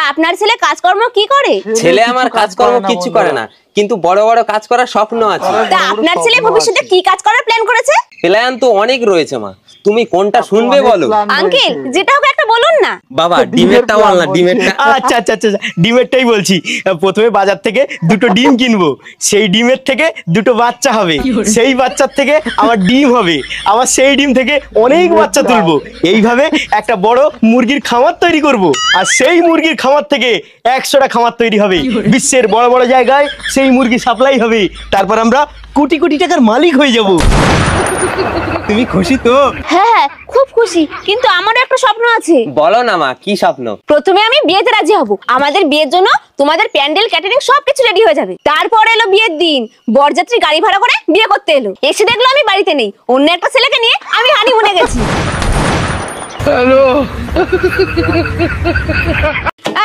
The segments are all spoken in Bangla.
তা আপনার ছেলে কাজকর্ম কি করে? ছেলে আমার কাজকর্ম কিছু করে না, কিন্তু বড় বড় কাজ করার স্বপ্ন আছে। তা আপনার ছেলে ভবিষ্যতে কি কাজ করার প্ল্যান করেছে? প্ল্যান তো অনেক রয়েছে মা, তুমি কোনটা শুনবে বলো? আঙ্কেল যেটা হোক একটা বলুন না। বাবা ডিমেরটা বল না, ডিমেরটা। আচ্ছা আচ্ছা আচ্ছা, ডিমেরটাই বলছি। প্রথমে বাজার থেকে দুটো ডিম কিনবো, সেই ডিমের থেকে দুটো বাচ্চা হবে, সেই বাচ্চার থেকে আবার ডিম হবে, আবার সেই ডিম থেকে অনেক বাচ্চা তুলবো। এইভাবে একটা বড় মুরগির খামার তৈরি করব, আর সেই মুরগির খামার থেকে 100টা খামার তৈরি হবে। বিশ্বের বড় বড় জায়গায় সেই মুরগি সাপ্লাই হবে, তারপর আমরা কোটি কোটি টাকার মালিক হয়ে যাব। তুমি খুশি তো? হ্যাঁ খুব খুশি, কিন্তু আমারও একটা স্বপ্ন আছে। বলো না মা, কি স্বপ্ন? প্রথমে আমি বিয়েতে রাজি হব, আমাদের বিয়ের জন্য তোমাদের প্যান্ডেল ক্যাটারিং সবকিছু রেডি হয়ে যাবে। তারপর এলো বিয়ের দিন, বরযাত্রী গাড়ি ভাড়া করে বিয়ে করতে এলো, এসে দেখলো আমি বাড়িতে নেই, অন্য একটা ছেলেকে নিয়ে আমি হানিমুনে গেছি। হ্যালো,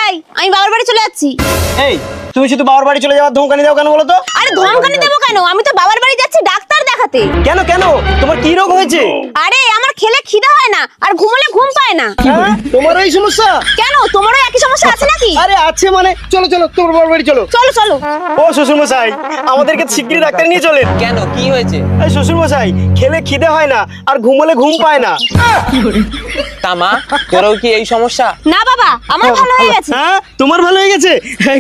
এই আমি বাবার বাড়ি চলে যাচ্ছি। এই তুমি শুধু বাবার বাড়ি চলে যাওয়ার ধমকানি দাও কেন বলো তো? আরে ধমকানি দেবো কেন, আমি তো বাবার বাড়ি যাচ্ছি ডাক্তার দেখাতে। কেন কেন, তোমার কি রোগ হয়েছে? আরে আমার খেলে খিদা হয় না, আর ঘুমলে ঘুম পায় না। তোমারও এই সমস্যা? কেন তোমারও একই সমস্যা আছে নাকি? আরে আছে মানে, চলো চলো তোমার বাবার বাড়ি চলো। চলো চলো। ও শ্বশুর মশাই, আমাদেরকে শিগগিরই ডাক্তার নিয়ে চলেন। কেন, কি হয়েছে? এই শ্বশুর মশাই, খেলে খিদে হয় না আর ঘুমলে ঘুম পায় না। তা মা, তোরও কি এই সমস্যা? না বাবা, আমার ভালো হয়ে গেছে। হ্যাঁ তোমার ভালো হয়ে গেছে,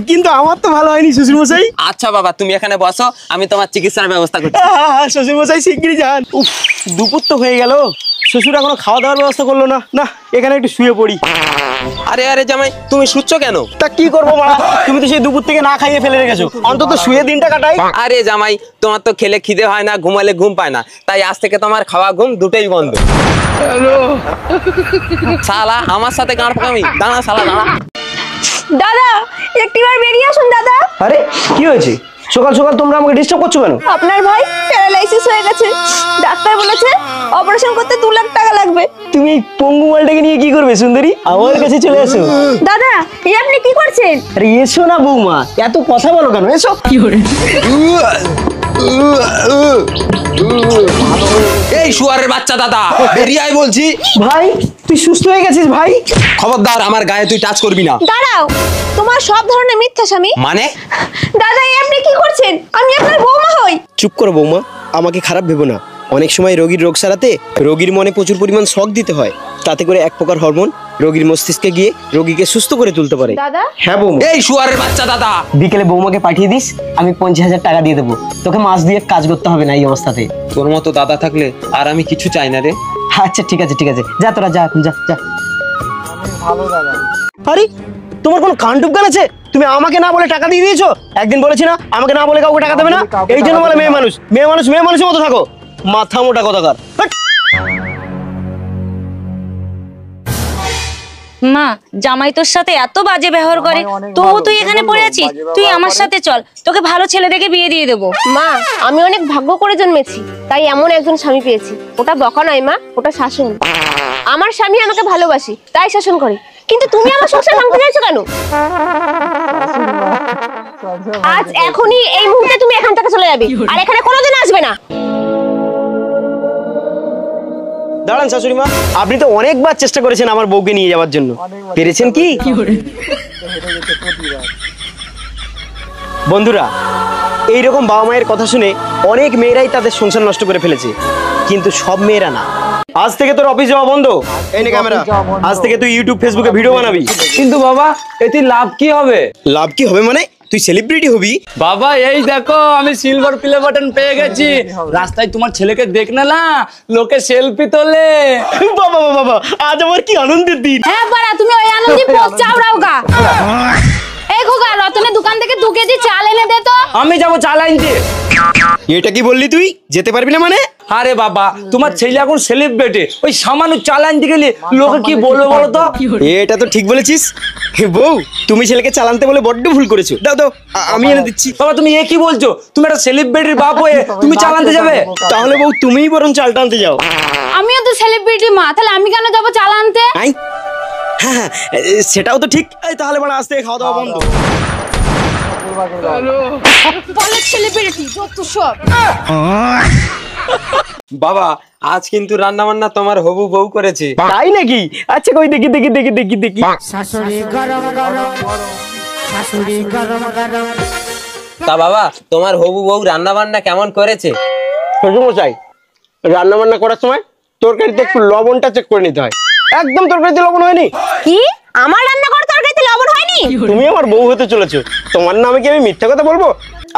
কিন্তু আমার তো ভালো হয়নি শ্বশুর মশাই। আচ্ছা বাবা, তুমি এখানে বসো, আমি তোমার চিকিৎসার ব্যবস্থা করছি। শ্বশুর মশাই শিগগিরই যান। উফ, দুপুর তো হয়ে গেল, শ্বশুর এখনো খাওয়া দাওয়ার ব্যবস্থা করলো না। না, এখানে একটু শুয়ে পড়ি। আরে আরে জামাই, তুমি শুচ্ছ কেন? তা কি করবো মা, তুমি তো সেই দুপুর থেকে না খাইয়ে ফেলে রেখেছো, অন্তত শুয়ে দিনটা কাটাই। আরে জামাই, তোমার তো খেলে খিদে হয় না, ঘুমালে ঘুম পায় না, তাই আজ থেকে তোমার খাওয়া ঘুম দুটোই বন্ধ। হ্যালো, শালা আমার সাথে গাঁড় পাকামি, দাঁড়া শালা দাঁড়া। দাদা একটিবার বেরিয়ে আসুন দাদা। আরে কি হয়েছে, সকাল সকাল তোমরা আমাকে ডিস্টার্ব করছো কেন? আপনার ভাই প্যারালাইসিস হয়ে গেছে, ডাক্তার বলেছে অপারেশন করতে 2 লাখ টাকা লাগবে। তুমি এই পঙ্গু মালটাকে নিয়ে কি করবে সুন্দরী? আমার কাছে চলে এসো। দাদা এই আপনি কি করছেন? আরে এসো না বৌমা, এত কথা বলো কেন, এসো। কি করে? এই শুয়ারের বাচ্চা দাদা, বেরিয়ে আয় বলছি। ভাই তুই সুস্থ হয়ে গেছিস ভাই? খবরদার আমার গায়ে তুই টাচ করবি না। দাঁড়াও, তোমার সব ধরনের মিথ্যা স্বামী। মানে? দাদা এই আপনি কি করছেন? আমি আপনার বৌমা হই। চুপ করো বৌমা, আমাকে খারাপ ভেবো না। অনেক সময় রোগীর রোগ সারাতে রোগীর মনে প্রচুর পরিমাণ শক দিতে হয়, তাতে করে এক প্রকার হরমোন রোগীর মস্তিষ্কে গিয়ে রোগীকে সুস্থ করে তুলতে পারে। দাদা হ্যাঁ বৌমা। এই শুয়ারের বাচ্চা দাদা, বিকেলে বৌমাকে পাঠিয়ে দিস, আমি 50,000 টাকা দিয়ে দেবো, তোকে মাস দিয়ে কাজ করতে হবে না এই অবস্থাতে। তোর মতো দাদা থাকলে আর আমি কিছু চাই না রে। আচ্ছা ঠিক আছে ঠিক আছে, যা তোরা যা যা যা। ভালো দাদা। আরে তোমার কোনো কাণ্ডুপ গান আছে? তুমি আমাকে না বলে টাকা দিয়ে দিয়েছো। একদিন বলেছি না আমাকে না বলে কাউকে টাকা দেবে না, এই জন্য বলে মেয়ে মানুষ মেয়ে মানুষ মেয়ে মানুষের মতো থাকো, মাথা মোটা কথাকার। মা জামাই তোর সাথে এত বাজে ব্যবহার করে, তবু তুই এখানে পড়ে আছিস। তুই আমার সাথে চল, তোকে ভালো ছেলে দেখে বিয়ে দিয়ে দেবো। মা আমি অনেক ভাগ্য করে জন্মেছি, তাই এমন একজন স্বামী পেয়েছি। ওটা বকা নয় মা, ওটা শাসন। আমার স্বামী আমাকে ভালোবাসি তাই শাসন করে, কিন্তু তুমি আমার সংসার ভাঙতে চাইছো কেন? আজ এখনই এই মুহূর্তে তুমি এখান থেকে চলে যাবে, আর এখানে কোনোদিন আসবে না। দাঁড়ান শাশুড়ি মা, আপনি তো অনেকবার চেষ্টা করেছেন আমার বউকে নিয়ে যাওয়ার জন্য, পেরেছেন কি? বন্ধুরা, এইরকম বাবা মায়ের কথা শুনে অনেক মেয়েরাই তাদের সংসার নষ্ট করে ফেলেছে, কিন্তু সব মেয়েরা না। আজ থেকে তোর অফিস যাওয়া বন্ধ। এই নে ক্যামেরা, আজ থেকে তুই ইউটিউব ফেসবুকে ভিডিও বানাবি। কিন্তু বাবা এতে লাভ কি হবে? লাভ কি হবে মানে? তুই সেলিব্রিটি হবি। বাবা এই দেখো আমি সিলভার প্লে বাটন পেয়ে গেছি, রাস্তায় তোমার ছেলেকে দেখ না লোকে সেলফি তোলে। বাবা বাবা বাবা, আজ আমার কি আনন্দের দিন। হ্যাঁ বাড়া, তুমি ওই আনন্দি পোক চাউড়াও গা। এই খোকা, রতনের দোকান থেকে 2 কেজি চাল এনে দে তো। আমি যাবো চাল আনতে। এটা কি বললি তুই? যেতে পারবি না মানে? আরে বাবা তোমার ছেলে এখন সেলিব্রিটি, ওই সামান্য চাল আনতে গেলে লোকে কি বলবে বলো তো? এটা তো ঠিক বলেছিস। হে বউ, তুমি ছেলেকে চালানতে বলে বড্ড ভুল করেছো। দাও দাও, আমি এনে দিচ্ছি। বাবা তুমি এ কি বলছো? তুমি একটা সেলিব্রিটির বাপ হয়ে তুমি চাল আনতে যাবে? তাহলে বউ তুমিই বরং চালটা আনতে যাও। আমিও তো সেলিব্রিটি মা, তাহলে আমি কেন যাবো চাল আনতে? আই হ্যাঁ হ্যাঁ, সেটাও তো ঠিক। এই তাহলে মানে আজ থেকে খাওয়া দাওয়া বন্ধ। বলে সেলিব্রিটি যত সব। বাবা আজ কিন্তু রান্না বান্না তোমার হবু বউ করেছে। তাই নাকি? আচ্ছা কই দেখি দেখি দেখি দেখি দেখি। তা বাবা তোমার হবু বউ রান্না বান্না কেমন করেছে? শ্বশুরমশাই, রান্না বান্না করার সময় তরকারিতে একটু লবণটা চেক করে নিতে হয়। একদম তরকারিতে লবণ হয়নি। কি আমার রান্না করা তরকারিতে লবণ হয়নি? তুমি আমার বউ হতে চলেছো, তোমার নামে কি আমি মিথ্যা কথা বলবো?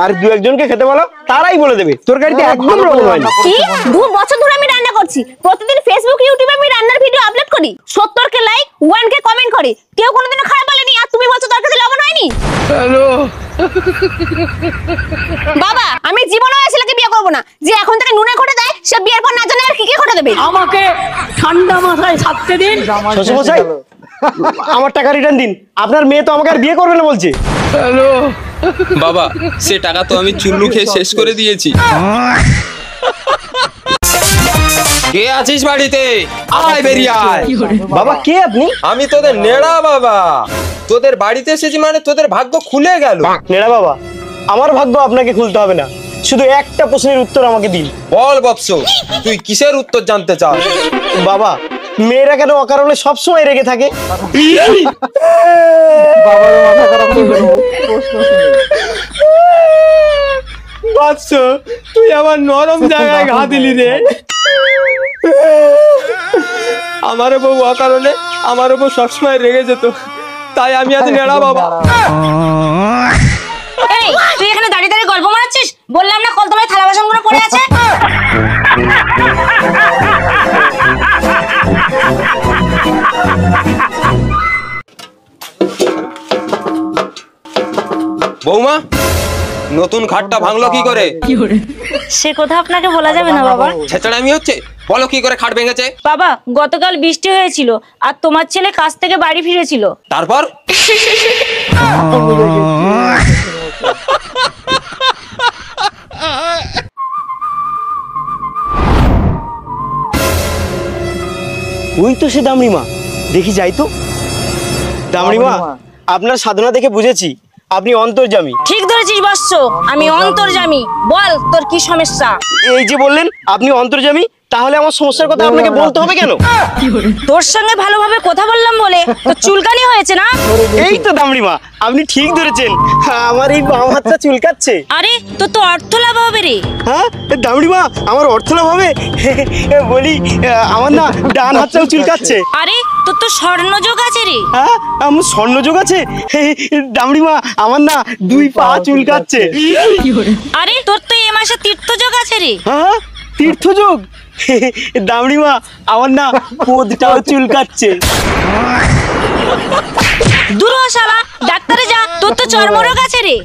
আর দু একজনকে খেতে বলো, তারাই বলে দেবে তরকারিতে একদম লবণ হয়নি। কি 2 বছর ধরে আমি রান্না করছি, প্রতিদিন ফেসবুক ইউটিউবে আমি রান্নার ভিডিও আপলোড করি, 70K লাইক 1K কমেন্ট করে, কেউ কোনোদিনও খারাপ বলেনি, আর তুমি বলছো তরকারিতে লবণ হয়নি? হ্যালো বাবা আমি জীবনেও এই ছেলেকে বিয়ে করবো না, যে এখন থেকে নুনে ঘটে দেয়, সে বিয়ের পর না জানে আর কি কি ঘটে দেবে। আমাকে ঠান্ডা মাথায় থাকতে দিন। শ্বশুরমশাই, আমার টাকা রিটার্ন দিন। আপনার মেয়ে তো আমাকে আর বিয়ে করবে না বলছে। হ্যালো বাবা সে টাকা তো আমি চুল্লু খেয়ে শেষ করে দিয়েছি। কে আছিস বাড়িতে? আয় বেরিয়ে আয়। বাবা কে আপনি? আমি তোদের নেড়া বাবা, তোদের বাড়িতে এসেছি মানে তোদের ভাগ্য খুলে গেল। নেড়া বাবা, আমার ভাগ্য আপনাকে খুলতে হবে না, শুধু একটা প্রশ্নের উত্তর আমাকে দিন। বল বৎস, তুই কিসের উত্তর জানতে চাস? বাবা, মেয়েরা কেন অকারণে সবসময় রেগে থাকে? বাবার মাথা খারাপ হয়ে গেল প্রশ্ন শুনে। বৎস তুই আমার নরম জায়গায় ঘা দিলি রে। আমার বউ অকারণে আমার বউ সবসময় রেগে যেত, তাই আমি আজ নেড়া বাবা। এই তুই এখানে দাঁড়িয়ে দাঁড়িয়ে গল্প মারাচ্ছিস? বললাম না কলতলায় থালা বাসনগুলো পড়ে আছে। বৌমা নতুন খাটটা ভাঙলো কি করে? সে কথা আপনাকে বলা যাবে না বাবা। ছেচড়ামি হচ্ছে, বলো কি করে খাট ভেঙেছে? বাবা গতকাল বৃষ্টি হয়েছিল আর তোমার ছেলে কাজ থেকে বাড়ি ফিরেছিল। তারপর ওই তো সে দামড়িমা, দেখি যাই তো। দামড়িমা, আপনার সাধনা দেখে বুঝেছি আপনি অন্তর্যামী। ঠিক ধরেছিস বৎস, আমি অন্তর্যামী। বল তোর কি সমস্যা? এই যে বললেন আপনি অন্তর্যামী, তাহলে আমার সমস্যার কথা আপনাকে বলতে হবে কেন? তোর সঙ্গে ভালোভাবে কথা বললাম বলে তো চুলকানি হয়েছে না? এই তো দামড়িমা, আপনি ঠিক ধরেছেন, আমার এই বাম হাতটা চুলকাচ্ছে। আরে তোর তো অর্থ লাভ হবে রে। হ্যাঁ দামড়িমা, আমার অর্থ লাভ হবে? বলি আমার না ডান হাতটাও চুলকাচ্ছে। আরে তোর তো স্বর্ণযোগ আছে রে। হ্যাঁ আমার স্বর্ণযোগ আছে। দামড়িমা, আমার না 2 পা চুলকাচ্ছে। আরে তোর তো এ মাসে তীর্থযোগ আছে রে। হ্যাঁ তীর্থযোগ। দামড়িমা, আমার না পোদটাও চুলকাচ্ছে। দূর হ শালা, ডাক্তারে যা, তোর তো চর্মরোগ আছে রে।